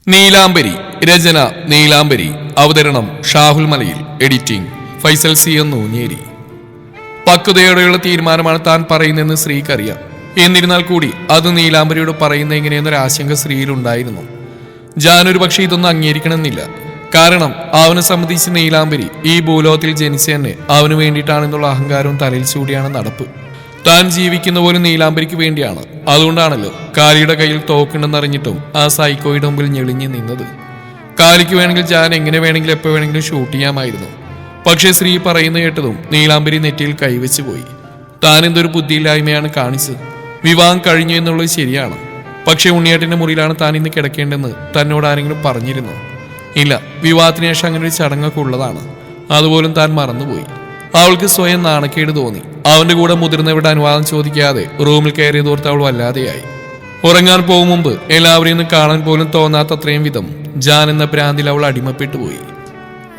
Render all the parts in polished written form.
നീലാംബരി. രചന നീലാംബരി. അവതരണം Shahul Malayil. Editing Faisal C Ennoonjeri. പക്വതയോടെയുള്ള തീരുമാനമാണ് താൻ പറയുന്നതെന്ന് സ്ത്രീക്കറിയാം. എന്നിരുന്നാൽ കൂടി അത് നീലാംബരിയോട് പറയുന്ന എങ്ങനെയെന്നൊരു ആശങ്ക സ്ത്രീയിലുണ്ടായിരുന്നു. ജാനൊരു പക്ഷെ ഇതൊന്നും അംഗീകരിക്കണമെന്നില്ല. കാരണം അവനെ സംബന്ധിച്ച് നീലാംബരി ഈ ഭൂലോകത്തിൽ ജനിച്ച തന്നെ അവന് വേണ്ടിയിട്ടാണെന്നുള്ള അഹങ്കാരവും തലയിൽ ചൂടിയാണ് നടപ്പ്. താൻ ജീവിക്കുന്ന പോലും നീലാംബരിക്ക് വേണ്ടിയാണ്. അതുകൊണ്ടാണല്ലോ കാലിയുടെ കയ്യിൽ തോക്കുണ്ടെന്നറിഞ്ഞിട്ടും ആ സൈക്കോയുടെ മുമ്പിൽ ഞെളിഞ്ഞു നിന്നത്. കാലിക്ക് വേണമെങ്കിൽ ജാൻ എങ്ങനെ വേണമെങ്കിലും എപ്പോൾ വേണമെങ്കിലും ഷൂട്ട് ചെയ്യാമായിരുന്നു. പക്ഷേ സ്ത്രീ പറയുന്നത് കേട്ടതും നീലാംബരി നെറ്റിയിൽ കൈവച്ചു പോയി. താൻ എന്തൊരു ബുദ്ധിയില്ലായ്മയാണ് കാണിച്ചത്. വിവാഹം കഴിഞ്ഞു എന്നുള്ളത് ശരിയാണ്. പക്ഷേ ഉണ്ണിയേട്ടന്റെ മുറിയിലാണ് താൻ ഇന്ന് കിടക്കേണ്ടെന്ന് തന്നോട് ആരെങ്കിലും പറഞ്ഞിരുന്നു? ഇല്ല, വിവാഹത്തിന് ശേഷം അങ്ങനെ ഒരു ചടങ്ങൊക്കെ ഉള്ളതാണ്. അതുപോലും താൻ മറന്നുപോയി. അവൾക്ക് സ്വയം നാണക്കേട് തോന്നി. അവന്റെ കൂടെ മുതിർന്നവരുടെ അനുവാദം ചോദിക്കാതെ റൂമിൽ കയറിയതോർത്ത് അവൾ വല്ലാതെയായി. ഉറങ്ങാൻ പോകും മുമ്പ് എല്ലാവരെയും ഒന്ന് കാണാൻ പോലും തോന്നാത്തത്രയും വിധം ജാൻ എന്ന ഭ്രാന്തിൽ അവൾ അടിമപ്പെട്ടു പോയി.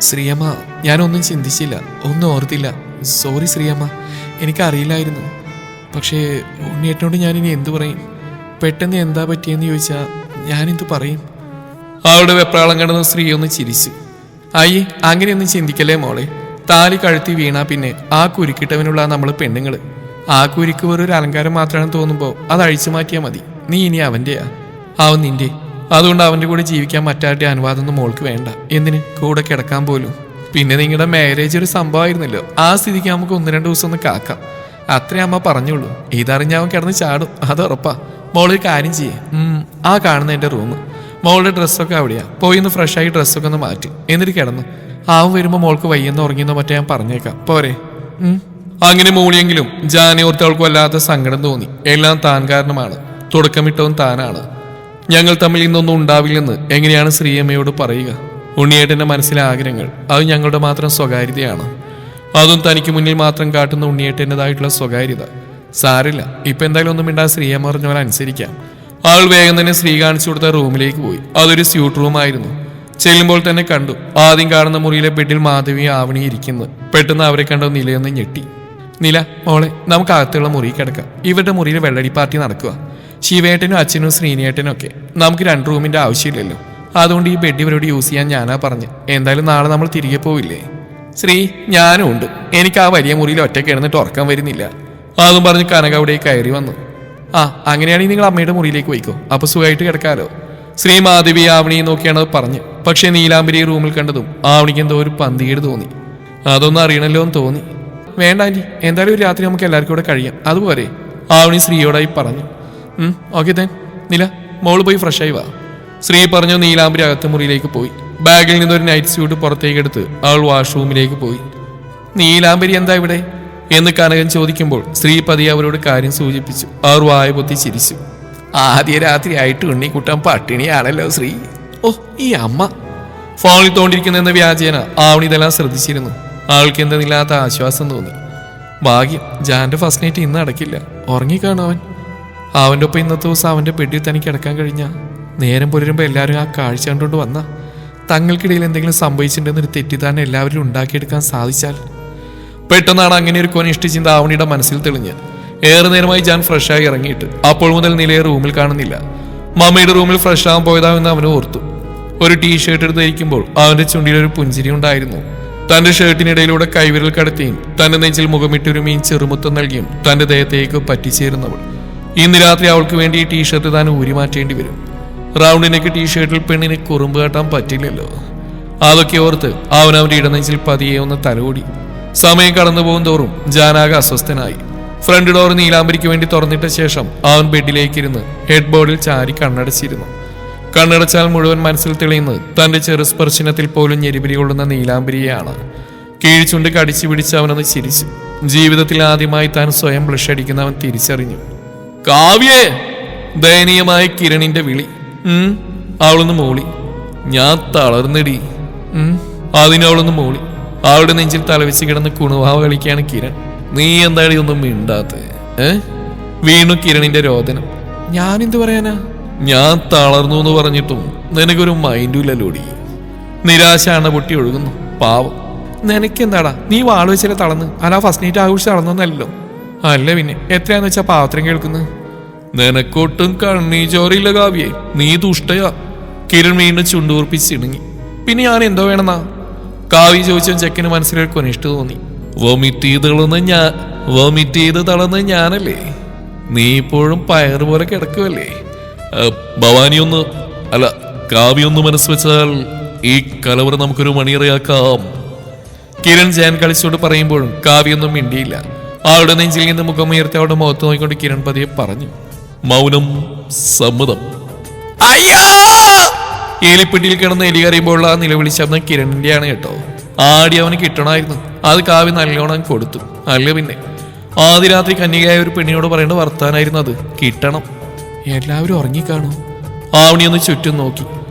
ശ്രീയമ്മ, ഞാനൊന്നും ചിന്തിച്ചില്ല, ഒന്നും ഓർത്തില്ല. സോറി ശ്രീയമ്മ, എനിക്കറിയില്ലായിരുന്നു. പക്ഷേ ഉണ്ണിയേട്ടനോട് ഞാനിനി എന്തു പറയും? പെട്ടെന്ന് എന്താ പറ്റിയെന്ന് ചോദിച്ചാൽ ഞാനെന്തു പറയും? അവളുടെ വെപ്രാളം കണ്ടെന്ന് സ്ത്രീ ഒന്ന് ചിരിച്ചു. അയ്യേ, അങ്ങനെയൊന്നും ചിന്തിക്കല്ലേ മോളെ. താലി കഴുത്തി വീണാ പിന്നെ ആ കുരുക്കിട്ടവനുള്ള നമ്മൾ പെണ്ണുങ്ങള്. ആ കുരുക്ക് വേറൊരു അലങ്കാരം മാത്രമാണെന്ന് തോന്നുമ്പോൾ അത് അഴിച്ചു മാറ്റിയാൽ മതി. നീ ഇനി അവന്റെയാ, അവൻ നിന്റെ. അതുകൊണ്ട് അവന്റെ കൂടെ ജീവിക്കാൻ മറ്റാരുടെ അനുവാദമൊന്നും മോൾക്ക് വേണ്ട. എന്തിന് കൂടെ കിടക്കാൻ പോലും. പിന്നെ നിങ്ങളുടെ മാരേജ് ഒരു സംഭവമായിരുന്നല്ലോ. ആ സ്ഥിതിക്ക് നമുക്ക് 1-2 ദിവസം ഒന്ന് കാക്കാം. അത്രേ അമ്മ പറഞ്ഞുള്ളൂ. ഇതറിഞ്ഞ അവൻ കിടന്ന് ചാടും, അത് ഉറപ്പാ. മോളൊരു കാര്യം ചെയ്യേ, ആ കാണുന്ന എന്റെ റൂം. മോളുടെ ഡ്രസ്സൊക്കെ അവിടെയാ. പോയി ഒന്ന് ഫ്രഷായി ഡ്രസ്സൊക്കെ ഒന്ന് മാറ്റി എന്നിട്ട് കിടന്നു. അവൻ വരുമ്പോ മോൾക്ക് വയ്യെന്ന് ഉറങ്ങിയെന്നോ മറ്റേ ഞാൻ പറഞ്ഞേക്കാം, പോരെ? അങ്ങനെ മൂളിയെങ്കിലും ജാനെ ഓർത്ത് അവൾക്ക് വല്ലാത്ത സങ്കടം തോന്നി. എല്ലാം താൻ കാരണമാണ്. തുടക്കമിട്ടവും താനാണ്. ഞങ്ങൾ തമ്മിൽ ഇന്നൊന്നും ഉണ്ടാവില്ലെന്ന് എങ്ങനെയാണ് ശ്രീയമ്മയോട് പറയുക? ഉണ്ണിയേട്ടന്റെ മനസ്സിലെ ആഗ്രഹങ്ങൾ അത് ഞങ്ങളുടെ മാത്രം സ്വകാര്യതയാണ്. അതും തനിക്ക് മുന്നിൽ മാത്രം കാട്ടുന്ന ഉണ്ണിയേട്ടൻ്റെതായിട്ടുള്ള സ്വകാര്യത. സാരില്ല, ഇപ്പൊ എന്തായാലും ഒന്നും മിണ്ടാ ശ്രീയമ്മ പറഞ്ഞ പോലെ അനുസരിക്കാം. അവൾ വേഗം തന്നെ ശ്രീ കാണിച്ചു കൊടുത്ത റൂമിലേക്ക് പോയി. അതൊരു സ്യൂട്ട് റൂം ആയിരുന്നു. ചെല്ലുമ്പോൾ തന്നെ കണ്ടു. ആദ്യം കാണുന്ന മുറിയിലെ ബെഡിൽ മാധവി ആവണി ഇരിക്കുന്നത്. പെട്ടെന്ന് അവരെ കണ്ട നിലയൊന്ന് ഞെട്ടി. നില, മോളെ, നമുക്ക് അകത്തുള്ള മുറി കിടക്കാം. ഇവരുടെ മുറിയിൽ വെള്ളടി പാർട്ടി നടക്കുക. ശിവേട്ടനും അച്ഛനും ശ്രീനിയേട്ടനും ഒക്കെ. നമുക്ക് 2 റൂമിന്റെ ആവശ്യമില്ലല്ലോ. അതുകൊണ്ട് ഈ ബെഡ് ഇവരോട് യൂസ് ചെയ്യാൻ ഞാനാ പറഞ്ഞു. എന്തായാലും നാളെ നമ്മൾ തിരികെ പോവില്ലേ? ശ്രീ, ഞാനും ഉണ്ട്. എനിക്ക് ആ വലിയ മുറിയിൽ ഒറ്റ കിടന്നിട്ട് ഉറക്കം വരുന്നില്ല. അതും പറഞ്ഞ് കനക അവിടെ കയറി വന്നു. ആ, അങ്ങനെയാണെങ്കിൽ നിങ്ങൾ അമ്മയുടെ മുറിയിലേക്ക് പോയിക്കോ. അപ്പൊ സുഖമായിട്ട് കിടക്കാലോ. ശ്രീ മാധവി ആവണിയെ നോക്കിയാണ് പറഞ്ഞു. പക്ഷെ നീലാംബരി റൂമിൽ കണ്ടതും ആവണിക്ക് എന്തോ ഒരു പന്തികേട് തോന്നി. അതൊന്നും അറിയണല്ലോ എന്ന് തോന്നി. വേണ്ട ആന്റി, എന്തായാലും ഒരു രാത്രി നമുക്ക് എല്ലാവർക്കും കൂടെ കഴിയാം, അതുപോലെ ആവണി ശ്രീയോടായി പറഞ്ഞു. ഓക്കെ താൻ. നില, മോള് പോയി ഫ്രഷായി വാ. ശ്രീ പറഞ്ഞു. നീലാംബരി അകത്ത് മുറിയിലേക്ക് പോയി. ബാഗിൽ നിന്നൊരു നൈറ്റ് സ്യൂട്ട് പുറത്തേക്ക് എടുത്ത് അവൾ വാഷ്റൂമിലേക്ക് പോയി. നീലാംബരി എന്താ ഇവിടെ എന്ന് കനകൻ ചോദിക്കുമ്പോൾ ശ്രീ പതിയെ അവരോട് കാര്യം സൂചിപ്പിച്ചു. അവർ വായ പൊത്തി ചിരിച്ചു. ആദ്യ രാത്രി ആയിട്ട് ഉണ്ണിക്കുട്ടൻ പട്ടിണിയാണല്ലോ ശ്രീ. ഓ, ഈ അമ്മ ഫോണിൽ തോണ്ടിരിക്കുന്ന വ്യാജേന ആവണി ഇതെല്ലാം ശ്രദ്ധിച്ചിരുന്നു. ആൾക്ക് എന്തെന്നില്ലാത്ത ആശ്വാസം തോന്നി. ഭാഗ്യം, ജാന്റെ ഫസ്റ്റ് നൈറ്റ് ഇന്ന് നടക്കില്ല. ഉറങ്ങിക്കാണു അവൻ. അവൻ്റെ ഒപ്പം ഇന്നത്തെ ദിവസം അവൻ്റെ ബെഡിൽ തനിക്ക് കിടക്കാൻ കഴിഞ്ഞ നേരം പുലരുമ്പോൾ എല്ലാവരും ആ കാഴ്ച കണ്ടുകൊണ്ട് വന്ന തങ്ങൾക്കിടയിൽ എന്തെങ്കിലും സംഭവിച്ചിട്ടുണ്ടെന്നൊരു തെറ്റിദ്ധാരണ എല്ലാവരും ഉണ്ടാക്കിയെടുക്കാൻ സാധിച്ചാൽ. പെട്ടെന്നാണ് അങ്ങനെ ഒരു കൊനിഷ്ഠ ചിന്ത ആവണിയുടെ മനസ്സിൽ തെളിഞ്ഞ്. ഏറെ നേരമായി ജാൻ ഫ്രഷായി ഇറങ്ങിയിട്ട് അപ്പോൾ മുതൽ നിലയെ റൂമിൽ കാണുന്നില്ല. മമ്മയുടെ റൂമിൽ ഫ്രഷ് ആവാൻ പോയതാവെന്ന് അവന് ഓർത്തു. ഒരു ടീഷർട്ട് എടുത്ത് ധരിക്കുമ്പോൾ അവന്റെ ചുണ്ടിലൊരു പുഞ്ചിരി ഉണ്ടായിരുന്നു. തന്റെ ഷർട്ടിനിടയിലൂടെ കൈവിരൽ കടത്തിയും തന്റെ നെഞ്ചിൽ മുഖമിട്ടൊരു മീൻ ചെറുമുത്തം നൽകിയും തന്റെ ദേഹത്തേക്ക് പറ്റിച്ചേരുന്നവൾ. ഇന്ന് രാത്രി അവൾക്ക് വേണ്ടി ഈ ടീഷർട്ട് താൻ ഊരി മാറ്റേണ്ടി വരും. റൗണ്ടിനൊക്കെ ടീഷർട്ടിൽ പെണ്ണിന് കുറുമ്പ് കാട്ടാൻ പറ്റില്ലല്ലോ. അതൊക്കെ ഓർത്ത് അവൻ അവന്റെ ഇടനെഞ്ചിൽ പതിയെ ഒന്ന് തലോടി. സമയം കടന്നു പോകും തോറും ജാനാകെ അസ്വസ്ഥനായി. ഫ്രണ്ട് ഡോർ നീലാംബരിക്ക് വേണ്ടി തുറന്നിട്ട ശേഷം അവൻ ബെഡിലേക്കിരുന്ന് ഹെഡ് ബോർഡിൽ ചാരി കണ്ണടച്ചിരുന്നു. കണ്ണടച്ചാൽ മുഴുവൻ മനസ്സിൽ തെളിയുന്നത് തന്റെ ചെറു സ്പർശനത്തിൽ പോലും ഞെരിപിരി കൊള്ളുന്ന നീലാംബരിയെയാണ്. കീഴ്ചുണ്ട് കടിച്ചു പിടിച്ച് അവനൊന്ന് ചിരിച്ചു. ജീവിതത്തിൽ ആദ്യമായി താൻ സ്വയം ബ്ലഷ് അടിക്കുന്നവൻ തിരിച്ചറിഞ്ഞു. കാവ്യേ! ദയനീയമായ കിരണിന്റെ വിളി. അവളൊന്ന് മൂളി. ഞാൻ തളർന്നിടി. അതിനവളൊന്ന് മൂളി. അവളുടെ നെഞ്ചിൽ തലവെച്ച് കിടന്ന് കുണുവാവ് കളിക്കുകയാണ് കിരൺ. നീ എന്തായാലും ഒന്നും മിണ്ടാത്ത? വീണു കിരണിന്റെ രോദനം. ഞാനെന്ത് പറയാനാ? ഞാൻ തളർന്നു എന്ന് പറഞ്ഞിട്ടും നിനക്കൊരു മൈൻഡും ഇല്ലല്ലോടി. നിരാശ അണപൊട്ടി ഒഴുകുന്നു. പാവം, നിനക്കെന്താടാ? നീ വാള് വെച്ചാലേ തളർന്ന്, അല്ല ഫസ്റ്റ് നൈറ്റ് ആഘോഷിച്ച് തളർന്നല്ലോ. അല്ല പിന്നെ എത്രയാന്ന് വെച്ചാ പാത്രം കേൾക്കുന്നത്? നിനക്കൊട്ടും കണ്ണീ ചോറില്ല കാവ്യേ, നീ ദുഷ്ടയാ. കിരൺ വീണ്ടും ചുണ്ടൂർപ്പിച്ചിണങ്ങി. പിന്നെ ഞാൻ എന്തോ വേണമെന്നാ? കാവ്യ ചോദിച്ച ചെക്കന് മനസ്സിലേക്ക് കൊനിഷ്ട് തോന്നി. വോമിറ്റ് ചെയ്ത് തളർന്ന് ഞാനല്ലേ? നീ ഇപ്പോഴും പയറ് പോലെ കിടക്കുമല്ലേ? ഭവാനിയൊന്ന് അല്ല കാവ്യൊന്ന് മനസ്സ് വെച്ചാൽ ഈ കലവറ നമുക്കൊരു മണിയറയാക്കാം. കിരൺ ജാൻ കളിച്ചോണ്ട് പറയുമ്പോഴും കാവ്യൊന്നും മിണ്ടിയില്ല. അവളുടെ നെഞ്ചിൽ നിന്ന് മുഖമുയർത്തി അവളുടെ മുഖത്ത് നോക്കിക്കൊണ്ട് കിരൺ പതിയെ പറഞ്ഞു, മൗനം സമ്മതം. അയ്യോ! എലിപ്പെട്ടിയിൽ കിടന്ന് എലി കറിയുമ്പോഴുള്ള ആ നിലവിളി ശബ്ദം കിരണിന്റെയാണ് കേട്ടോ. ആടി അവന് കിട്ടണമായിരുന്നു. അത് കാവ്യ നല്ലോണം കൊടുത്തു. അല്ല പിന്നെ ആദ്യ രാത്രി കന്യകയായ ഒരു പെണ്ണിനോട് പറയേണ്ട വർത്താനായിരുന്നു അത്. കിട്ടണം. എല്ലാവരും ഉറങ്ങിക്കാണു. ആവണിയൊന്ന് ചുറ്റും നോക്കി.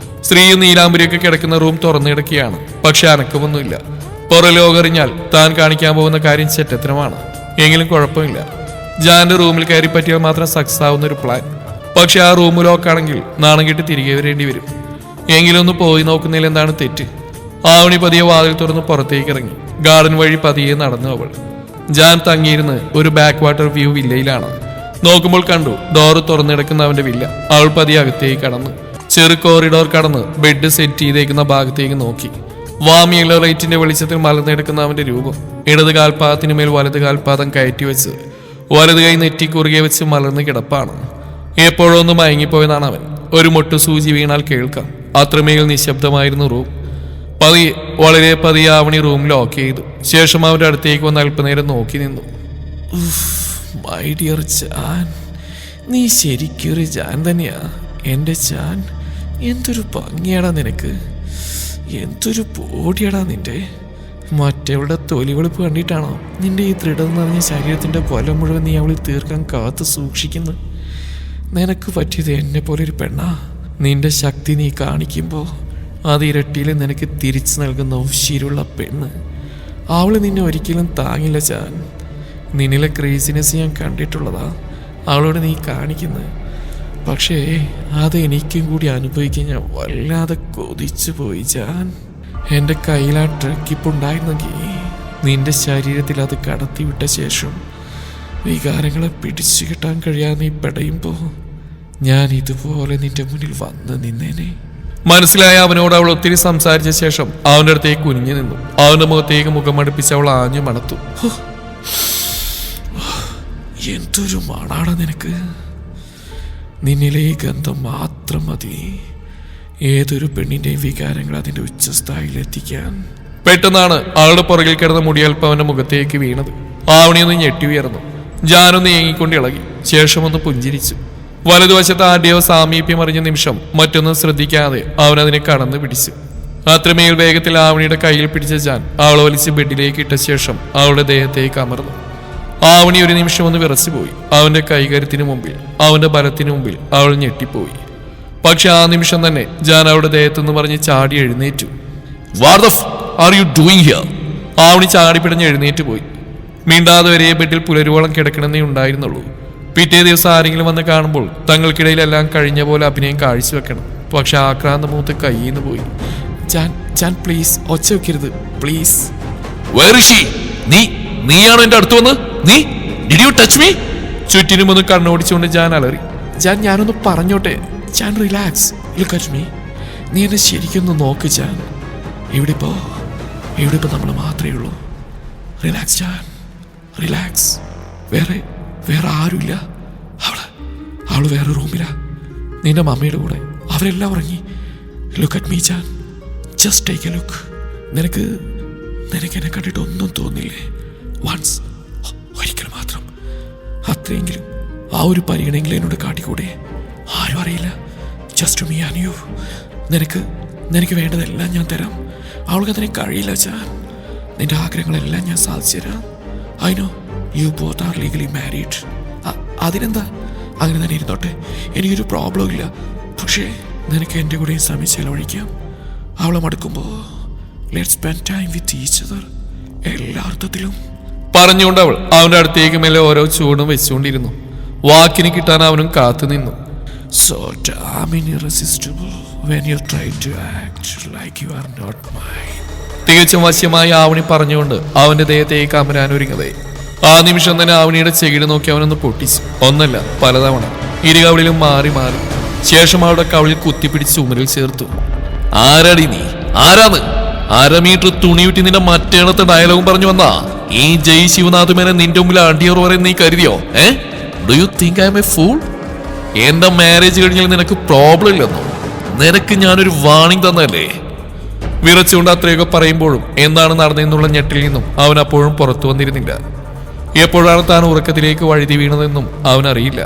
സ്ത്രീയും നീലാംബരിയൊക്കെ കിടക്കുന്ന റൂം തുറന്നു കിടക്കുകയാണ്. പക്ഷെ അനക്കമൊന്നുമില്ല. പുറലോകറിഞ്ഞാൽ താൻ കാണിക്കാൻ പോകുന്ന കാര്യം ചെറ്റത്തരമാണ്. എങ്കിലും കുഴപ്പമില്ല. ജാന്റെ റൂമിൽ കയറി പറ്റിയാൽ മാത്രം സക്സസ് ആവുന്ന ഒരു പ്ലാൻ. പക്ഷെ ആ റൂം ലോക്കാണെങ്കിൽ നാണം കെട്ടി തിരികെ വരേണ്ടി വരും. എങ്കിലും ഒന്ന് പോയി നോക്കുന്നതിൽ എന്താണ് തെറ്റ്? ആവണി പതിയെ വാതിൽ തുറന്ന് പുറത്തേക്ക് ഇറങ്ങി. ഗാർഡൻ വഴി പതിയെ നടന്നു അവൾ. ജാൻ തങ്ങിയിരുന്ന് ഒരു ബാക്ക് വാട്ടർ വ്യൂ വില്ലയിലാണ്. നോക്കുമ്പോൾ കണ്ടു ഡോറ് തുറന്നിടക്കുന്ന അവന്റെ വില്ല. അവൾ പതിയെ അകത്തേക്ക് കടന്നു. ചെറു കോറിഡോർ കടന്ന് ബെഡ് സെറ്റ് ചെയ്തേക്കുന്ന ഭാഗത്തേക്ക് നോക്കി. വാമിയുള്ള ലൈറ്റിന്റെ വെളിച്ചത്തിൽ മലർന്നെടുക്കുന്ന അവന്റെ രൂപം. ഇടത് കാൽപാദത്തിന് മേൽ വലത് കാൽപാദം കയറ്റി വെച്ച് വലത് കൈ നെറ്റി കുറുകെ വെച്ച് മലർന്ന് കിടപ്പാണ്. എപ്പോഴോ ഒന്ന് മയങ്ങിപ്പോയതാണ് അവൻ. ഒരു മുട്ടു സൂചി വീണാൽ കേൾക്കാം. അത്രമേൽ നിശബ്ദമായിരുന്നു റൂം. പതിയെ വളരെ പതിയെ ആവണി റൂം ലോക്ക് ചെയ്തു. ശേഷം അവന്റെ അടുത്തേക്ക് വന്ന് അല്പനേരം നോക്കി നിന്നു. മൈ ഡിയർ ജാൻ, നീ ശരിക്കൊരു ജാൻ തന്നെയാ. എൻ്റെ ജാൻ, എന്തൊരു ഭംഗിയാടാ നിനക്ക്. എന്തൊരു ബോഡിയാടാ നിന്റെ. മറ്റവളുടെ തൊലി വെളുപ്പ് കണ്ടിട്ടാണോ നിന്റെ ഈ ദൃഢം നിറഞ്ഞ ശരീരത്തിന്റെ ബലം മുഴുവൻ നീ അവളിൽ തീർക്കാൻ കാത്തു സൂക്ഷിക്കുന്നു? നിനക്ക് പറ്റിയത് എന്നെ പോലെ ഒരു പെണ്ണാ. നിന്റെ ശക്തി നീ കാണിക്കുമ്പോൾ അത് ഇരട്ടിയിൽ നിനക്ക് തിരിച്ചു നൽകുന്ന ഉശിരുള്ള പെണ്ണ്. അവള് നിന്നെ ഒരിക്കലും താങ്ങില്ല ജാൻ. നിന്നിലെ ക്രേസിനെസ് ഞാൻ കണ്ടിട്ടുള്ളതാ അവളോട് നീ കാണിക്കുന്നത്. പക്ഷേ അത് എനിക്കും കൂടി അനുഭവിക്കാൻ ഞാൻ വല്ലാതെ കൊതിച്ചു പോയി ജാൻ. എൻ്റെ കയ്യിൽ ആ ട്രക്കിപ്പുണ്ടായിരുന്നെങ്കിൽ നിന്റെ ശരീരത്തിൽ അത് കടത്തിവിട്ട ശേഷം വികാരങ്ങളെ പിടിച്ചു കിട്ടാൻ കഴിയാതെ നീ പെടയുമ്പോൾ ഞാൻ ഇതുപോലെ നിന്റെ മുന്നിൽ വന്ന് നിന്നേനെ. മനസ്സിലായ അവനോട് അവൾ ഒത്തിരി സംസാരിച്ച ശേഷം അവൻ്റെ അടുത്തേക്ക് കുനിഞ്ഞു നിന്നു. അവന്റെ മുഖത്തേക്ക് മുഖമടുപ്പിച്ച് അവൾ ആഞ്ഞു മണത്തു. എന്തൊരു മണാണ് നിനക്ക്. നിന്നിലെ ഈ ഗന്ധം മാത്രം മതി ഏതൊരു പെണ്ണിന്റെയും വികാരങ്ങൾ അതിന്റെ ഉച്ചസ്ഥായിയിൽ എത്തിക്കാൻ. പെട്ടെന്നാണ് അവളുടെ പുറകിൽ കിടന്ന മുടിയൽപ്പം അവന്റെ മുഖത്തേക്ക് വീണത്. ആവണിയൊന്ന് ഞെട്ടി ഉയർന്നു. ജാനൊന്ന് ഏങ്ങിക്കൊണ്ട് ഇളകി. ശേഷം ഒന്ന് പുഞ്ചിരിച്ചു. വലതുവശത്ത് ആരുടെയോ സാമീപ്യം അറിഞ്ഞ നിമിഷം മറ്റൊന്നും ശ്രദ്ധിക്കാതെ അവനതിനെ കടന്നു പിടിച്ചു. അത്രമേൽ വേഗത്തിൽ ആവണിയുടെ കയ്യിൽ പിടിച്ച ജാൻ അവളെ വലിച്ച് ബെഡിലേക്ക് ഇട്ട ശേഷം അവളുടെ ദേഹത്തേക്ക് അമർന്നു. ആവണി ഒരു നിമിഷം ഒന്ന് വിറച്ചുപോയി. അവന്റെ കൈകരുത്തിന് മുമ്പിൽ, അവന്റെ ബലത്തിന് മുമ്പിൽ അവൾ ഞെട്ടിപ്പോയി. പക്ഷെ ആ നിമിഷം തന്നെ ജാൻ അവളുടെ ദേഹത്തെന്ന് പറഞ്ഞ് ചാടി എഴുന്നേറ്റു. What the are you doing here? Avani ചാടി പിടഞ്ഞ് എഴുന്നേറ്റ് പോയി. മിണ്ടാതെ വരെ ബെഡിൽ പുലരുവോളം കിടക്കണമെന്നേ ഉണ്ടായിരുന്നുള്ളൂ. പിറ്റേ ദിവസം ആരെങ്കിലും വന്ന് കാണുമ്പോൾ തങ്ങൾക്കിടയിലെല്ലാം കഴിഞ്ഞ പോലെ അഭിനയം കാഴ്ചവെക്കണം. പക്ഷെ ആക്രാന്ത മൂത്ത് കയ്യിന്ന് പോയി. ജാൻ ജാൻ പ്ലീസ്, ഒച്ച വെക്കരുത് പ്ലീസ്. നീയാണോ എന്റെ അടുത്ത് വന്ന്? Did you touch me? ചുറ്റിനും ഒന്ന് കണ്ണോടിച്ചുകൊണ്ട് ജാൻ അലറി. ജാൻ, ഞാനൊന്ന് പറഞ്ഞോട്ടെ. Jan relax, look at me. നീ എന്നെ ശരിക്കൊന്ന് നോക്ക് ജാൻ. ഇവിടെ ഇപ്പോ നമ്മൾ മാത്രമേ ഉള്ളൂ. Relax Jan, relax. വേറെ ആരുമില്ല. അവള് വേറെ റൂമിലാ, നിന്റെ മമ്മിയുടെ കൂടെ. അവരെല്ലാം ഉറങ്ങി. Look at me Jan, just take A look. നിനക്ക് എന്നെ കണ്ടിട്ട് ഒന്നും തോന്നില്ലേ? വൺസ്, ഒരിക്കൽ മാത്രം, അത്രയെങ്കിലും ആ ഒരു പരിഗണനെങ്കിലും എന്നോട് കാട്ടിക്കൂടെ? ആരും അറിയില്ല. Just me and you. നിനക്ക് വേണ്ടതെല്ലാം ഞാൻ തരാം. അവൾക്ക് അതിനെ കഴിയില്ല ജാൻ. നിന്റെ ആഗ്രഹങ്ങളെല്ലാം ഞാൻ സാധിച്ചു തരാം. I know you both are legally married. അതിനെന്താ, അങ്ങനെ തന്നെ ഇരുന്നോട്ടെ, എനിക്കൊരു പ്രോബ്ലം ഇല്ല. പക്ഷേ നിനക്ക് എൻ്റെ കൂടെ സമയം ചെലവഴിക്കാം. അവളെ മടുക്കുമ്പോൾ let's spend time with each other, എല്ലാ അർത്ഥത്തിലും പറഞ്ഞുകൊണ്ട് അവൾ അവന്റെ അടുത്തേക്ക് മേലെ ഓരോ ചൂടും വെച്ചുകൊണ്ടിരുന്നു. വാക്കിന് കിട്ടാൻ അവനും കാത്തു നിന്നു. So damn irresistible when you try to act like you are not mine. തികച്ചും വശ്യമായി ആവണി പറഞ്ഞുകൊണ്ട് അവന്റെ ദേഹത്തേക്ക് അമരാൻ ഒരുങ്ങവേ ആ നിമിഷം തന്നെ ആവണിയുടെ ചെകിട് നോക്കി അവനൊന്ന് പൊട്ടിച്ചു. ഒന്നല്ല, പലതവണ ഇരുകവളിലും മാറി മാറി. ശേഷം അവളുടെ കവളിൽ കുത്തിപ്പിടിച്ച് ചുമരിൽ ചേർത്തു. ആരാടി നീ? ആരാന്ന്? 1/2 മീറ്റർ തുണി വിട്ടി നിന്റെ മറ്റേണത്തെ ഡയലോഗും പറഞ്ഞു വന്നാ ഈ ജയ് ശിവനാഥ് മേനെ നിന്റെ മുമ്പിൽ അടിയറ പറയുന്ന നീ കരുതിയോ? Do you think I am a fool? എന്റെ മാരേജ് കഴിഞ്ഞാൽ നിനക്ക് പ്രോബ്ലം ഇല്ലെന്നോ? നിനക്ക് ഞാനൊരു വാണിംഗ് തന്നല്ലേ? വിറച്ചുകൊണ്ട് അത്രയൊക്കെ പറയുമ്പോഴും എന്താണ് നടന്നതെന്നുള്ള ഞെട്ടിൽ നിന്നും അവൻ അപ്പോഴും പുറത്തു വന്നിരുന്നില്ല. എപ്പോഴാണ് താൻ ഉറക്കത്തിലേക്ക് വഴുതി വീണതെന്നും അവനറിയില്ല.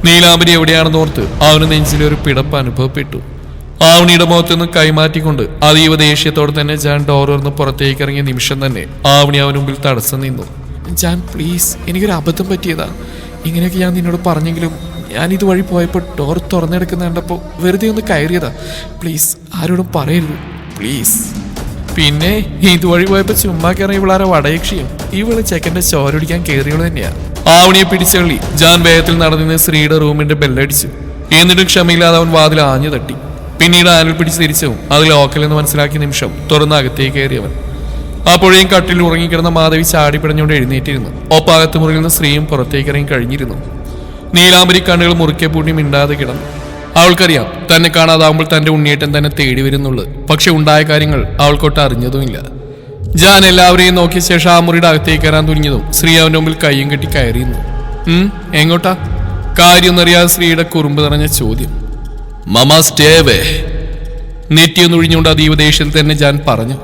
നീലാംബരി എവിടെയാണെന്നോർത്ത് അവന് നെഞ്ചിലൊരു പിടപ്പ് അനുഭവപ്പെട്ടു. ആവണിയുടെ മുഖത്തുനിന്ന് കൈമാറ്റിക്കൊണ്ട് അതീവ ദേഷ്യത്തോടെ തന്നെ ജാൻ ഡോർ തുറന്ന് പുറത്തേക്ക് ഇറങ്ങിയ നിമിഷം തന്നെ ആവണി അവന് മുമ്പിൽ തടസ്സം നിന്നു. ജാൻ പ്ലീസ്, എനിക്കൊരു അബദ്ധം പറ്റിയതാ. ഇങ്ങനെയൊക്കെ ഞാൻ നിന്നോട് പറഞ്ഞെങ്കിലും ഞാൻ ഇതുവഴി പോയപ്പോൾ ഡോർ തുറന്നെടുക്കുന്ന കണ്ടപ്പോൾ വെറുതെ ഒന്ന് കയറിയതാ. പ്ലീസ് ആരോടും പറയരുത് പ്ലീസ്. പിന്നെ ഇതുവഴി പോയപ്പോൾ ചുമ്മാ കയറി ഇവളാരെ വടയക്ഷിയും ഇവള് ചെക്കൻ്റെ ചോരൊടിക്കാൻ കയറിയവള് തന്നെയാ. ആവണിയെ പിടിച്ചള്ളി ജാൻ വേഗത്തിൽ നടന്നിരുന്ന ശ്രീയുടെ റൂമിന്റെ ബെല്ലടിച്ചു. എന്നിട്ടും ക്ഷമയില്ലാതെ അവൻ വാതിൽ ആഞ്ഞു തട്ടി. പിന്നീട് ആനിൽ പിടിച്ച് തിരിച്ചവും അത് ലോക്കലെന്ന് മനസ്സിലാക്കിയ നിമിഷം തുറന്ന് അകത്തേക്ക് കയറിയവൻ. അപ്പോഴേയും കട്ടിൽ ഉറങ്ങിക്കിടന്ന മാധവി ചാടിപ്പിടഞ്ഞുകൊണ്ട് എഴുന്നേറ്റിരുന്നു. ഒപ്പാകത്ത് മുറിയിൽ നിന്ന് സ്ത്രീയും പുറത്തേക്ക് ഇറങ്ങി കഴിഞ്ഞിരുന്നു. നീലാംബരി കണ്ണുകൾ മുറുക്കെ പൂട്ടി മിണ്ടാതെ കിടന്നു. അവൾക്കറിയാം തന്നെ കാണാതാവുമ്പോൾ തന്റെ ഉണ്ണിയേട്ടൻ തന്നെ തേടി വരുന്നുള്ളു. പക്ഷെ ഉണ്ടായ കാര്യങ്ങൾ അവൾക്കൊട്ട് അറിഞ്ഞതുമില്ല. ജാൻ എല്ലാവരെയും നോക്കിയ ശേഷം ആ മുറിയുടെ അകത്തേക്ക് കയറാൻ തുനിഞ്ഞതും ശ്രീ അവന്റെ മുമ്പിൽ കയ്യും കെട്ടി കയറിയിരുന്നു. എങ്ങോട്ടാ? കാര്യമൊന്നറിയാതെ ശ്രീയുടെ കുറുമ്പ് നിറഞ്ഞ ചോദ്യം. മമ സ്റ്റേവേ. നെറ്റിയൊന്നൊഴിഞ്ഞുകൊണ്ട് അതീവ ദേഷ്യത്തിൽ തന്നെ ജാൻ പറഞ്ഞു.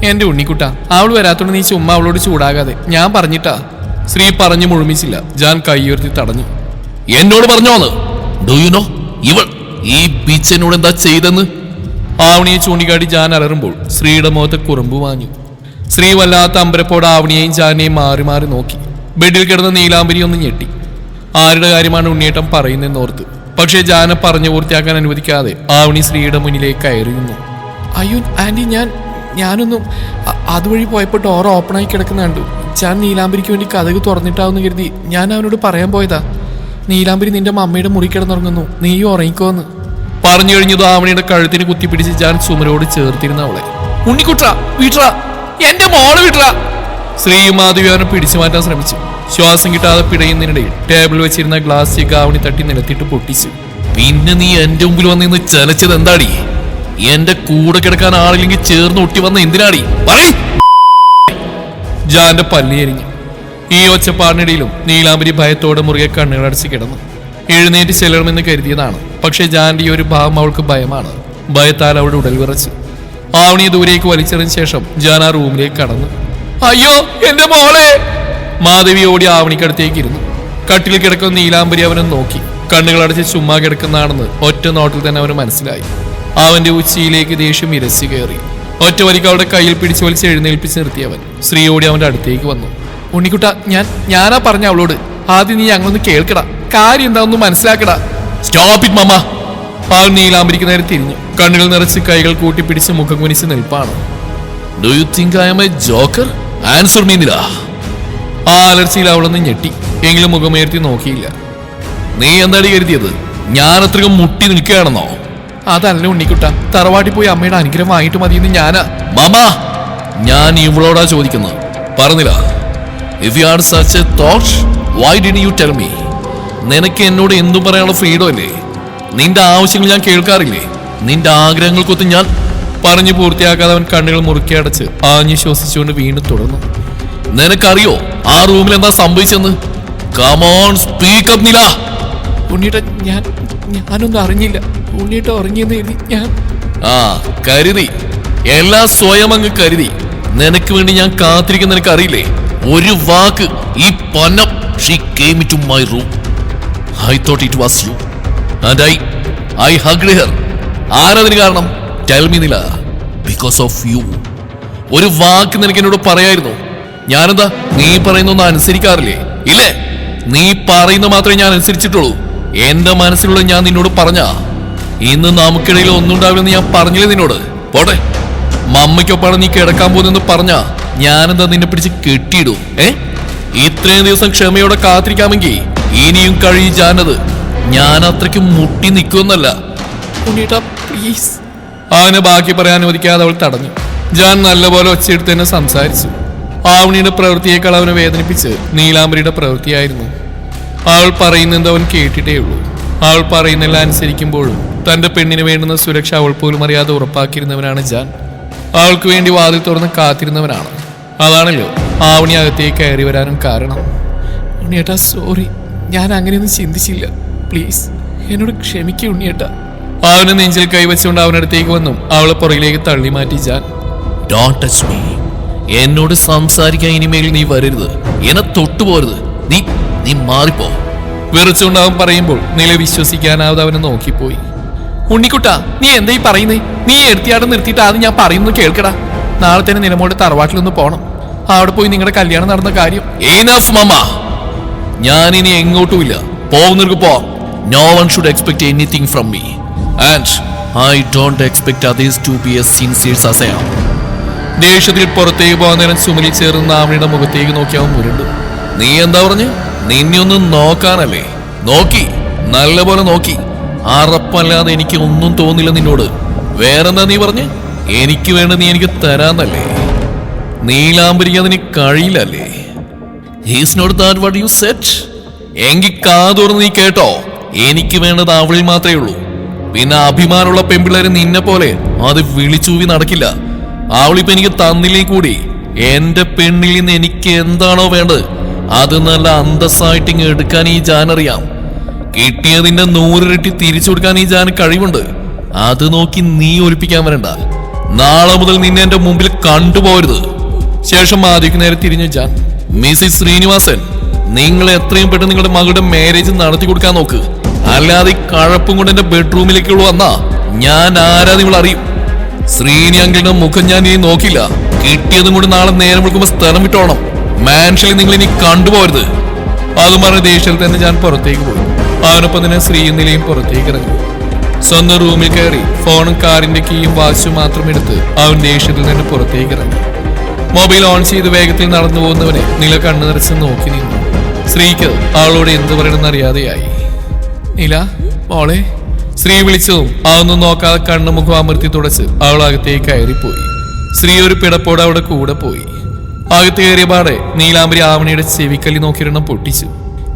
എന്റെ ഉണ്ണിക്കുട്ട, അവൾ വരാത്തോണ്ട് നീ ചുമ്മാ അവളോട് ചൂടാകാതെ, ഞാൻ പറഞ്ഞിട്ടാ. ശ്രീ പറഞ്ഞു മുഴുമിച്ചില്ല. ജാൻ കൈയുയർത്തി തടഞ്ഞു. എന്നോട് പറഞ്ഞോന്ന്? ഡു യു നോ ഇവൾ ഈ ബീച്ചനോട് എന്താ ചെയ്തെന്ന്? ആവണിയെ ചൂണ്ടിക്കാട്ടി ജാൻ അലറുമ്പോൾ ശ്രീയുടെ മുഖത്ത് കുറുമ്പ് വാങ്ങി. ശ്രീ വല്ലാത്ത അമ്പരപ്പോടെ ആവണിയെയും ജാനെയും മാറി മാറി നോക്കി. ബെഡിൽ കിടന്ന നീലാംബരി ഒന്ന് ഞെട്ടി. ആരുടെ കാര്യമാണ് ഉണ്ണിയേട്ടൻ പറയുന്നതെന്നോർത്ത്. പക്ഷേ ജാനെ പറഞ്ഞു പൂർത്തിയാക്കാൻ അനുവദിക്കാതെ ആവണി ശ്രീയുടെ മുന്നിലേക്ക് കയറി നിന്നു. അയ്യോ ആന്റി, ഞാനൊന്നും അതുവഴി പോയപ്പോൾ ഡോർ ഓപ്പണായി കിടക്കുന്ന കണ്ടു. ജാൻ നീലാംബരിക്ക് വേണ്ടി കതക് തുറന്നിട്ടാവുന്ന കരുതി ഞാൻ അവനോട് പറയാൻ പോയതാ. നീലാംബരി നിന്റെ മമ്മയുടെ മുറി കിടന്നുറങ്ങുന്നു, നീയും ഉറങ്ങിക്കോന്ന് പറഞ്ഞു കഴിഞ്ഞത് ആവണിയുടെ കഴുത്തിന് കുത്തിപ്പിടിച്ച് ജാൻ ചുമരോട് ചേർത്തിരുന്ന അവളെ. ഉണ്ണിക്കുട്ട വീട്ട, എന്റെ മോള് വീട്ട. ശ്രീയും മാധവി അവനെ പിടിച്ചു മാറ്റാൻ ശ്രമിച്ചു. ശ്വാസം കിട്ടാതെ പിടയുന്നതിനിടയിൽ ടേബിൾ വെച്ചിരുന്ന ഗ്ലാസ് ചെക്ക് ആവണി തട്ടി നിലത്തിട്ട് പൊട്ടിച്ചു. പിന്നെ നീ എന്റെ മുമ്പിൽ വന്നിന്ന് ചലച്ചത് എന്താടി? എന്റെ കൂടെ കിടക്കാൻ ആളില്ലെങ്കിൽ ചേർന്ന് ഒട്ടി വന്ന എന്തിനാടി? ജാന്റെ പല്ലി എരിഞ്ഞു. ഈ ഒച്ചപ്പാടിനിടയിലും നീലാംബരി ഭയത്തോടെ മുറുകെ കണ്ണുകളടച്ച് കിടന്നു. എഴുന്നേറ്റ് ചെല്ലണമെന്ന് കരുതിയതാണ്. പക്ഷെ ജാന്റെ ഈ ഒരു ഭാവം അവൾക്ക് ഭയമാണ്. ഭയത്താൽ അവളുടെ ഉടൽ വിറച്ചു. ആവണിയെ ദൂരേക്ക് വലിച്ചെറിഞ്ഞ ശേഷം ജാൻ ആ റൂമിലേക്ക് കടന്നു. അയ്യോ എന്റെ മോളെ! മാധവി ഓടി ആവണിക്കടുത്തേക്ക് ഇരുന്നു. കട്ടിൽ കിടക്കുന്ന നീലാംബരി അവനെ നോക്കി. കണ്ണുകളടച്ച് ചുമ്മാ കിടക്കുന്നതാണെന്ന് ഒറ്റ നോട്ടിൽ തന്നെ അവന് മനസ്സിലായി. അവന്റെ ഉച്ചിയിലേക്ക് ദേഷ്യം ഇരച്ചു കയറി. ഒറ്റ വരിക്ക് അവളുടെ കയ്യിൽ പിടിച്ചു വലിച്ച് എഴുന്നേൽപ്പിച്ച് നിർത്തിയവൻ ശ്രീ ഓടി അവന്റെ അടുത്തേക്ക് വന്നു. ഉണ്ണിക്കുട്ട, ഞാനാ പറഞ്ഞ അവളോട്, ആദ്യം നീ ഞങ്ങളൊന്ന് കേൾക്കടാ, കാര്യം എന്താണെന്ന് മനസ്സിലാക്കടാ. സ്റ്റോപ്പ് ഇറ്റ് മമ്മ. അവൻ നീലാംബരിക്ക് നേരെ തിരിഞ്ഞു. കണ്ണുകൾ നിറച്ച് കൈകൾ കൂട്ടിപ്പിടിച്ച് മുഖം കുനിച്ച് നിൽപ്പാണ്. Do you think I am a joker? Answer me Nila. ആ അലർച്ചയിൽ അവളൊന്ന് ഞെട്ടി. എങ്കിലും മുഖമുയർത്തി നോക്കിയില്ല. നീ എന്താടി കരുതിയത്? ഞാൻ അത്രയും മുട്ടി നിൽക്കുകയാണെന്നോ? അതല്ല ഉണ്ണിക്കുട്ട, തറവാട്ടി പോയി അമ്മയുടെ അനുഗ്രഹം വാങ്ങിട്ട് മതിയെന്ന് ഞാനാ. മാമാ, ഞാൻ ഇവളോടാ ചോദിക്കുന്നത്, പറഞ്ഞില്ല. If you are such A thought, why did you tell me? നിനക്ക് എന്നോട് എന്തും പറയാനുള്ള ഫ്രീഡം അല്ലേ? നിന്റെ ആവശ്യങ്ങൾ ഞാൻ കേൾക്കാറില്ലേ? നിന്റെ ആഗ്രഹങ്ങൾക്കൊത്ത് ഞാൻ പറഞ്ഞു പൂർത്തിയാക്കാതെ അവൻ കണ്ണുകൾ മുറുക്കി അടച്ച് ആഞ്ഞു ശ്വസിച്ചുകൊണ്ട് വീണ്ടും തുടർന്നു. നിനക്കറിയോ ആ റൂമിൽ എന്താ സംഭവിച്ചെന്ന്? കം ഓൺ, സ്പീക്ക് അപ്പ് നില. ഉണ്ണിയേട്ട, ഞാനൊന്നും അറിഞ്ഞില്ല. ഉണ്ണിയേട്ട ഉറങ്ങിയെന്ന് എഴുതി ഞാൻ കരുതി. എല്ലാം സ്വയം അങ്ങ് കരുതി. നിനക്ക് വേണ്ടി ഞാൻ കാത്തിരിക്കുന്ന നിനക്ക് അറിയില്ലേ? ഒരു വാക്ക് ഈ പന്ന. She came into my room. I thought it was you. And I hugged her. ആരതിന് കാരണം? Tell me നില. Because of you. ഒരു വാക്ക് നിനക്ക് എന്നോട് പറയായിരുന്നു. ഞാനെന്താ നീ പറയുന്നൊന്നും അനുസരിക്കാറില്ലേ? ഇല്ലേ? നീ പറയുന്ന മാത്രമേ ഞാൻ അനുസരിച്ചിട്ടുള്ളൂ. എന്റെ മനസ്സിലുള്ള ഞാൻ നിന്നോട് പറഞ്ഞ ഇന്ന് നമുക്കിടയിൽ ഒന്നും ഉണ്ടാവില്ലെന്ന് ഞാൻ പറഞ്ഞില്ലേ നിന്നോട്? പോട്ടെ, മമ്മയ്ക്കൊപ്പാണ് നീ കിടക്കാൻ പോകുന്നെന്ന് പറഞ്ഞ ഞാനെന്താ നിന്നെ പിടിച്ച് കെട്ടിയിടും? ഇത്രയും ദിവസം ക്ഷമയോടെ കാത്തിരിക്കാമെങ്കിൽ ഇനിയും കഴിയും ജാനത്. ഞാൻ അത്രയ്ക്കും മുട്ടി നിൽക്കുമെന്നല്ല. പ്ലീസ്. അവനെ ബാക്കി പറയാൻ അനുവദിക്കാതെ അവൾ തടഞ്ഞു. ജാൻ നല്ലപോലെ ഒച്ചയെടുത്ത് തന്നെ സംസാരിച്ചു. ആവണിയുടെ പ്രവൃത്തിയേക്കാൾ അവനെ വേദനിപ്പിച്ച് നീലാംബരിയുടെ പ്രവൃത്തിയായിരുന്നു. അവൾ പറയുന്നത് അവൻ കേട്ടിട്ടേ ഉള്ളൂ. അവൾ പറയുന്നെല്ലാം അനുസരിക്കുമ്പോഴും തന്റെ പെണ്ണിന് വേണ്ടുന്ന സുരക്ഷ അവൾ പോലും അറിയാതെ ഉറപ്പാക്കിയിരുന്നവനാണ് ജാൻ. അവൾക്ക് വേണ്ടി വാതിൽ തുറന്ന് കാത്തിരുന്നവനാണ്. അതാണല്ലോ ആവണി അകത്തേക്ക് കയറി വരാനും കാരണം. ഉണ്ണിയേട്ടാ സോറി, ഞാൻ അങ്ങനെയൊന്നും ചിന്തിച്ചില്ല. പ്ലീസ് എന്നോട് ക്ഷമിക്കുക ഉണ്ണിയേട്ടാ. അവന് നെഞ്ചിൽ കൈവച്ചുകൊണ്ട് അവനടുത്തേക്ക് വന്നും അവളെ പുറകിലേക്ക് തള്ളി മാറ്റി ജാൻ. Don't touch me. എന്നോട് സംസാരിക്കാൻ ഇനിമേൽ നീ വരരുത്, എന്നെ തൊട്ടുപോരുത്. നീ മാറിപ്പോ. വിറച്ചുകൊണ്ട് അവൻ പറയുമ്പോൾ നില വിശ്വസിക്കാനാവാതെ അവനെ നോക്കിപ്പോയി. ഉണ്ണിക്കുട്ടാ, നീ എന്താ ഈ പറയുന്നേ? നീ എടുത്തിയാടെ നിർത്തിയിട്ട് ആദ്യം ഞാൻ പറയുന്നത് കേൾക്കടാ. നാളെ തന്നെ നിലമോട് തറവാട്ടിലൊന്ന് പോണം. അവിടെ പോയി നിങ്ങളുടെ കല്യാണം നടന്ന കാര്യം. Enough, mama. ഞാൻ ഇനി എങ്ങോട്ടുമില്ല. പോകുന്നവർക്ക് പോവാം. No one should expect anything from me. And I don't expect others to be as sincere as I am. ദേഷ്യത്തിൽ പുറത്തേക്ക് പോകാൻ നേരം ചുമലിൽ ചേർന്ന് ആമണിയുടെ മുഖത്തേക്ക് നോക്കി അവൻ മുരണ്ടു. നീ എന്താ പറഞ്ഞു? നിന്നെ ഒന്ന് നോക്കാനല്ലേ? നോക്കി, നല്ലപോലെ നോക്കി. അറപ്പല്ലാതെ എനിക്ക് ഒന്നും തോന്നില്ല നിന്നോട്. വേറെന്താ നീ പറഞ്ഞ്? എനിക്ക് വേണ്ട നീ എനിക്ക് തരാന്നല്ലേ? നീലാംബരിക്ക് അതിന് കഴിയില്ലല്ലേ? He's not that what you said. എങ്കിൽ കാതോർന്ന് നീ കേട്ടോ. എനിക്ക് വേണ്ടത് അവളിൽ മാത്രമേ ഉള്ളൂ. പിന്നെ അഭിമാനമുള്ള പെൺപിള്ളേര് നിന്നെ പോലെ അത് വിളിച്ചൂവി നടക്കില്ല. അവളിപ്പോ എനിക്ക് തന്നില്ലേ കൂടി എന്റെ പെണ്ണിൽ നിന്ന് എനിക്ക് എന്താണോ വേണ്ടത് അത് നല്ല അന്തസ്സായിട്ട് എടുക്കാൻ ഈ ജാൻ അറിയാം. കിട്ടിയതിന്റെ 100 ഇരട്ടി തിരിച്ചു കൊടുക്കാൻ ഈ ജാൻ കഴിവുണ്ട്. അത് നോക്കി നീ ഒലിപ്പിക്കാൻ വരണ്ട. നാളെ മുതൽ നിന്നെ എന്റെ മുമ്പിൽ കണ്ടുപോകരുത്. ശേഷം ആദ്യക്ക് നേരെ തിരിഞ്ഞു ജാൻ. മിസ്സിസ് ശ്രീനിവാസൻ, നിങ്ങൾ എത്രയും പെട്ടെന്ന് നിങ്ങളുടെ മകളുടെ മാരേജ് നടത്തി കൊടുക്കാൻ നോക്ക്. അല്ലാതെ കഴപ്പും കൊണ്ട് എന്റെ ബെഡ്റൂമിലേക്കുള്ള വന്നാ ഞാൻ ആരാ നിങ്ങൾ അറിയും. ശ്രീനി അങ്കിളിന്റെ മുഖം ഞാൻ ഇനി നോക്കില്ല. കിട്ടിയതും കൂടി നാളെ നേരം വിളിക്കുമ്പോൾ സ്ഥലം വിട്ടോണം. മാൻഷനിൽ നിങ്ങൾ ഇനി കണ്ടുപോകരുത്. അതും പറഞ്ഞ ദേഷ്യത്തിൽ തന്നെ ഞാൻ പുറത്തേക്ക് പോയി. അവനൊപ്പം തന്നെ ശ്രീയും നിലയും പുറത്തേക്ക് ഇറങ്ങി. സ്വന്തം റൂമിൽ കയറി ഫോണും കാറിന്റെ കീയും വാച്ചും മാത്രം എടുത്ത് അവൻ ദേഷ്യത്തിൽ തന്നെ പുറത്തേക്ക് ഇറങ്ങി. മൊബൈൽ ഓൺ ചെയ്ത് വേഗത്തിൽ നടന്നു പോകുന്നവനെ നില കണ്ണു നിറച്ച് നോക്കി നിന്നു. ശ്രീക്ക് അവളോട് എന്ത് പറയണമെന്ന് അറിയാതെയായി. നില മോളെ. ശ്രീ വിളിച്ചതും അതൊന്നും നോക്കാതെ കണ്ണു മുഖം അമർത്തി തുടച്ച് അവൾ അകത്തേക്ക് കയറിപ്പോയി. ശ്രീ ഒരു പിടപ്പോടെ അവിടെ കൂടെ പോയി. അകത്ത് കയറിയ പാടെ നീലാംബരി ആവണിയുടെ ചെവിക്കല്ലി നോക്കിയൊരെണ്ണം പൊട്ടിച്ചു.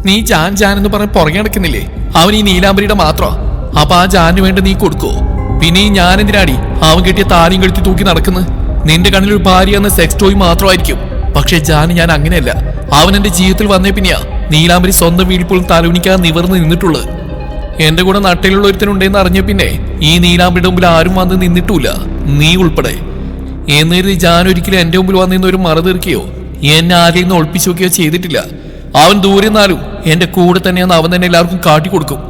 നീ ജാൻ ജാൻ എന്ന് പറഞ്ഞ് പുറകെ നടക്കുന്നില്ലേ? അവൻ ഈ നീലാംബരിയുടെ മാത്രമാ. അപ്പൊ ആ ജാനു വേണ്ട നീ കൊടുക്കോ? പിന്നെ ഈ ഞാൻ എന്തിനാടി അവൻ കിട്ടിയ താലിയും കെടുത്തി തൂക്കി നടക്കുന്നത്? നിന്റെ കണ്ണിൽ ഒരു ഭാര്യ എന്ന സെക്സ് ടോയ് മാത്രമായിരിക്കും. പക്ഷെ ജാൻ ഞാൻ അങ്ങനെയല്ല. അവൻ എന്റെ ജീവിതത്തിൽ വന്നേ പിന്നെയാ നീലാംബരി സ്വന്തം വീട്ടിൽ പോലും തലകുനിക്കാൻ നിവർന്ന് നിന്നിട്ടുള്ളത്. എന്റെ കൂടെ നട്ടയിലുള്ള ഒരുത്തനുണ്ടെന്ന് അറിഞ്ഞ പിന്നെ ഈ നീലാംബരിയുടെ മുമ്പിൽ ആരും വന്ന് നിന്നിട്ടില്ല, നീ ഉൾപ്പെടെ. എന്നൊരു ജാൻ ഒരിക്കലും എന്റെ മുമ്പിൽ വന്നിരുന്ന ഒരു മറ തീർക്കുകയോ എന്നെ ആരെയും നിന്ന് ഒളിപ്പിച്ചു നോക്കുകയോ ചെയ്തിട്ടില്ല. അവൻ ദൂരെ നിന്നാലും എന്റെ കൂടെ തന്നെയാന്ന് അവൻ തന്നെ എല്ലാവർക്കും കാട്ടിക്കൊടുക്കും.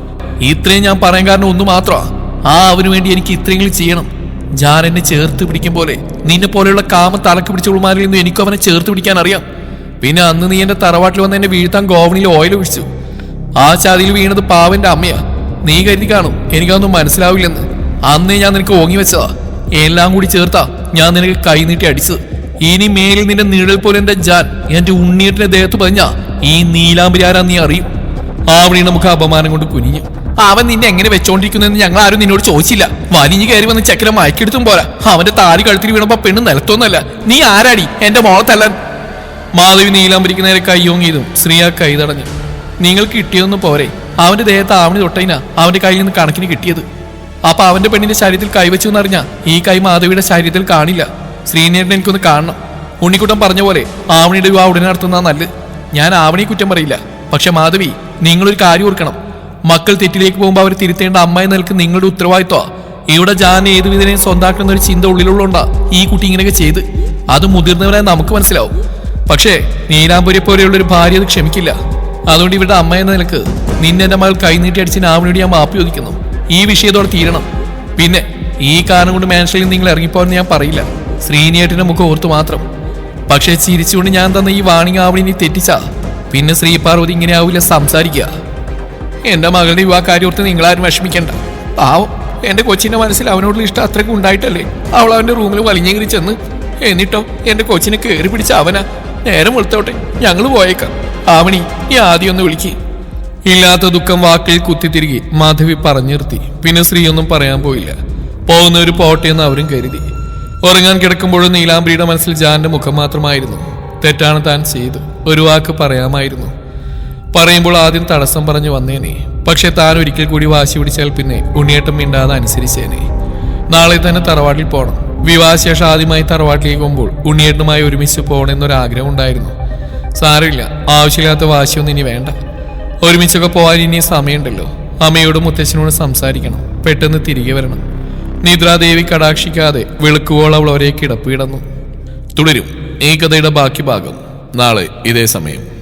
ഇത്രയും ഞാൻ പറയാൻ കാരണം ഒന്ന് മാത്രമാ, അവന് വേണ്ടി എനിക്ക് ഇത്രയെങ്കിലും ചെയ്യണം. ജാൻ എന്നെ ചേർത്ത് പിടിക്കും പോലെ നിന്നെ പോലെയുള്ള കാമ തലക്ക് പിടിച്ചവളുമാരിൽ നിന്നും എനിക്കും അവനെ ചേർത്ത് പിടിക്കാൻ അറിയാം. പിന്നെ അന്ന് നീ എന്റെ തറവാട്ടിൽ വന്ന് എന്നെ വീഴ്ത്താൻ ഗോവണിയിൽ ഓയിൽ ഒഴിച്ചു. ആ ചതിയിൽ വീണത് പാവന്റെ അമ്മയാ. നീ കരുതി കാണും എനിക്കതൊന്നും മനസ്സിലാവില്ലെന്ന്. അന്നേ ഞാൻ നിനക്ക് ഓങ്ങി വെച്ചതാ. എല്ലാം കൂടി ചേർത്താ ഞാൻ നിനക്ക് കൈ നീട്ടി അടിച്ചത്. ഇനി മേലിൽ നിന്റെ നിഴൽ പോലെ എന്റെ ജാൻ എന്റെ ഉണ്ണിയേട്ടിന്റെ ദേഹത്ത് പതിഞ്ഞാ ഈ നീലാംബരി ആരാ നീ അറിയും. ആവണി നമുക്ക് അപമാനം കൊണ്ട് കുനിഞ്ഞു. അവൻ നിന്നെ എങ്ങനെ വെച്ചോണ്ടിരിക്കുന്നെന്ന് ഞങ്ങൾ ആരും നിന്നോട് ചോദിച്ചില്ല. വലിഞ്ഞു കയറി വന്ന് ചക്കര മയക്കെടുത്തും പോരാ. അവന്റെ താലി കഴുത്തിൽ വീണപ്പോ പെണ്ണ് നിലത്തൊന്നല്ല. നീ ആരാടി എന്റെ മോളെ തല്ലാൻ? മാധവി നീലാംബരിക്ക് നേരെ കയ്യോങ്ങിയതും ശ്രീ ആ കൈ തടഞ്ഞു. നിങ്ങൾ കിട്ടിയൊന്നും പോരെ. അവന്റെ ദേഹത്ത് ആവണി തൊട്ടതിനാ അവന്റെ കയ്യിൽ നിന്ന് കണക്കിന് കിട്ടിയത്. അപ്പൊ അവന്റെ പെണ്ണിന്റെ ശരീരത്തിൽ കൈവച്ചു എന്നറിഞ്ഞാ ഈ കൈ മാധവിയുടെ ശരീരത്തിൽ കാണില്ല. ശ്രീനേട്ടൻ എനിക്കൊന്ന് കാണണം. ഉണ്ണിക്കുട്ടൻ പറഞ്ഞ പോലെ ആവണിയുടെ വിവാഹം ഉടനെ നടത്തുന്ന നല്ലത്. ഞാൻ ആവണി കുറ്റം പറയില്ല. പക്ഷെ മാധവി, നിങ്ങളൊരു കാര്യം ഓർക്കണം. മക്കൾ തെറ്റിലേക്ക് പോകുമ്പോൾ അവർ തിരുത്തേണ്ട അമ്മ എന്ന നിലക്ക് നിങ്ങളുടെ ഉത്തരവാദിത്വമാണ്. ഇവിടെ ജാൻ ഏതു വിധനെയും സ്വന്താക്കുന്ന ഒരു ചിന്ത ഉള്ളിലുള്ളതുകൊണ്ടാ ഈ കുട്ടി ഇങ്ങനെയൊക്കെ ചെയ്ത്. അത് മുതിർന്നവരായി നമുക്ക് മനസ്സിലാവും. പക്ഷേ നീലാംബരിയെ പോലെയുള്ള ഒരു ഭാര്യ അത് ക്ഷമിക്കില്ല. അതുകൊണ്ട് ഇവരുടെ അമ്മ എന്ന നിലക്ക് നിന്നെ എന്റെ മകൾ കൈനീട്ടി അടിച്ചിന് ആവണിയോട് ഞാൻ മാപ്പി ചോദിക്കുന്നു. ഈ വിഷയത്തോടെ തീരണം. പിന്നെ ഈ കാരണം കൊണ്ട് മാൻഷനിൽ നിങ്ങൾ ഇറങ്ങിപ്പോയെന്ന് ഞാൻ പറയില്ല. ശ്രീനിയേട്ടന്റെ മുഖം ഓർത്തു മാത്രം. പക്ഷെ ചിരിച്ചുകൊണ്ട് ഞാൻ തന്ന ഈ വാണിംഗ് ആവണി നീ തെറ്റിച്ചാ പിന്നെ ശ്രീപാർവതി ഇങ്ങനെ ആവില്ല സംസാരിക്കുക. എന്റെ മകളുടെ യുവാക്കാര്യം ഓർത്ത് നിങ്ങളാരും വിഷമിക്കണ്ട. പാവം എന്റെ കൊച്ചിന്റെ മനസ്സിൽ അവനോടുള്ള ഇഷ്ടം അത്രയ്ക്ക് ഉണ്ടായിട്ടല്ലേ അവൾ അവന്റെ റൂമിൽ വലിഞ്ഞെങ്കിരി ചെന്ന്. എന്നിട്ടോ എന്റെ കൊച്ചിനെ കയറി പിടിച്ച അവനാ. നേരം വെളുത്തോട്ടെ, ഞങ്ങൾ പോയേക്കാം. ആവണി, നീ ആദ്യം ഒന്ന് വിളിക്ക്. ഇല്ലാത്ത ദുഃഖം വാക്കിൽ കുത്തിത്തിരികെ മാധവി പറഞ്ഞു നിർത്തി. പിന്നെ ശ്രീ ഒന്നും പറയാൻ പോയില്ല. പോകുന്നവര് പോട്ടെ എന്ന് അവരും കരുതി. ഉറങ്ങാൻ കിടക്കുമ്പോഴും നീലാംബരിയുടെ മനസ്സിൽ ജാന്റെ മുഖം മാത്രമായിരുന്നു. തെറ്റാണ് താൻ ചെയ്തു, ഒരു വാക്ക് പറയാമായിരുന്നു. പറയുമ്പോൾ ആദ്യം തടസ്സം പറഞ്ഞു വന്നേനെ. പക്ഷെ താൻ ഒരിക്കൽ കൂടി വാശി പിടിച്ചാൽ പിന്നെ ഉണ്ണിയേട്ടൻ മിണ്ടാതെ അനുസരിച്ചേനെ. നാളെ തന്നെ തറവാട്ടിൽ പോകണം. വിവാഹശേഷം ആദ്യമായി തറവാട്ടിലേക്ക് പോകുമ്പോൾ ഉണ്ണിയേട്ടനുമായി ഒരുമിച്ച് പോകണമെന്നൊരാഗ്രഹം ഉണ്ടായിരുന്നു. സാരമില്ല, ആവശ്യമില്ലാത്ത വാശിയൊന്നും ഇനി വേണ്ട. ഒരുമിച്ചൊക്കെ പോകാൻ ഇനി സമയമുണ്ടല്ലോ. അമ്മയോടും മുത്തച്ഛനോടും സംസാരിക്കണം. പെട്ടെന്ന് തിരികെ വരണം. നിദ്രാദേവി കടാക്ഷിക്കാതെ വെളുക്കുവോൾ അവൾ ഒരേ കിടപ്പ് കിടന്നു. തുടരും ഈ കഥയുടെ ബാക്കി ഭാഗം നാളെ ഇതേ സമയം.